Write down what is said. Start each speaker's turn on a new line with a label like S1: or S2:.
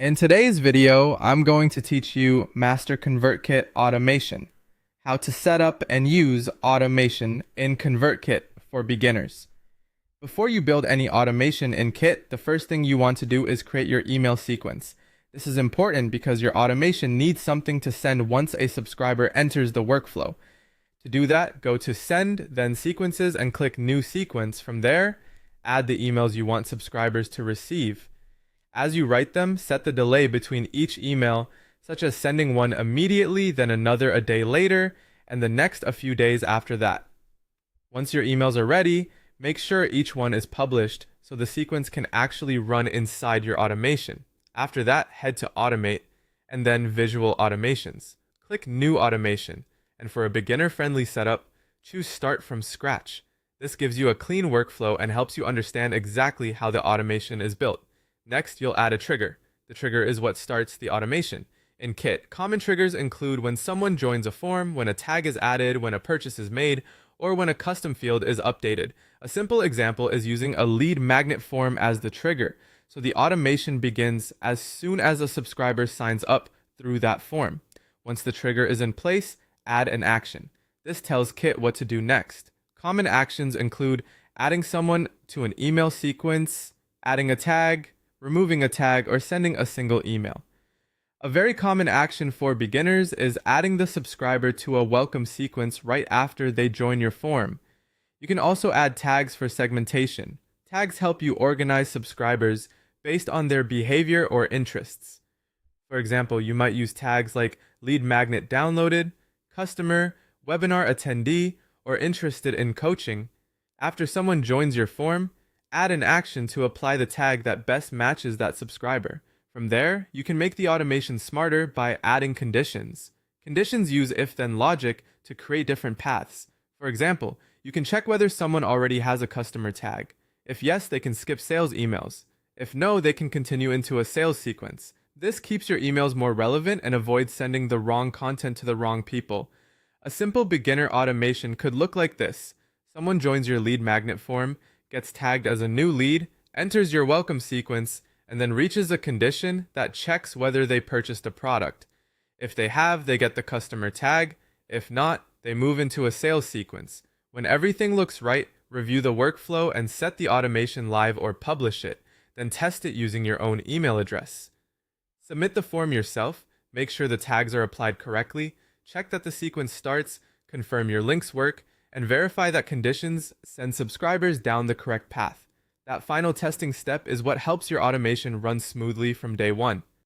S1: In today's video, I'm going to teach you Master Convertkit automation, how to set up and use automation in Convertkit for beginners. Before you build any automation in Kit, the first thing you want to do is create your email sequence. This is important because your automation needs something to send once a subscriber enters the workflow. To do that, go to Send, then Sequences, and click New Sequence. From there, add the emails you want subscribers to receive. As you write them, set the delay between each email, such as sending one immediately, then another a day later, and the next a few days after that. Once your emails are ready, make sure each one is published so the sequence can actually run inside your automation. After that, head to Automate, and then Visual Automations. Click New Automation, and for a beginner-friendly setup, choose Start from Scratch. This gives you a clean workflow and helps you understand exactly how the automation is built. Next, you'll add a trigger. The trigger is what starts the automation. In Kit, common triggers include when someone joins a form, when a tag is added, when a purchase is made, or when a custom field is updated. A simple example is using a lead magnet form as the trigger, so the automation begins as soon as a subscriber signs up through that form. Once the trigger is in place, add an action. This tells Kit what to do next. Common actions include adding someone to an email sequence, adding a tag, removing a tag, or sending a single email. A very common action for beginners is adding the subscriber to a welcome sequence right after they join your form. You can also add tags for segmentation. Tags help you organize subscribers based on their behavior or interests. For example, you might use tags like lead magnet downloaded, customer, webinar attendee, or interested in coaching. After someone joins your form, add an action to apply the tag that best matches that subscriber. From there, you can make the automation smarter by adding conditions. Conditions use if-then logic to create different paths. For example, you can check whether someone already has a customer tag. If yes, they can skip sales emails. If no, they can continue into a sales sequence. This keeps your emails more relevant and avoids sending the wrong content to the wrong people. A simple beginner automation could look like this. Someone joins your lead magnet form, gets tagged as a new lead, enters your welcome sequence, and then reaches a condition that checks whether they purchased a product. If they have, they get the customer tag. If not, they move into a sales sequence. When everything looks right, review the workflow and set the automation live or publish it. Then test it using your own email address. Submit the form yourself, make sure the tags are applied correctly, check that the sequence starts, confirm your links work, and verify that conditions send subscribers down the correct path. That final testing step is what helps your automation run smoothly from day one.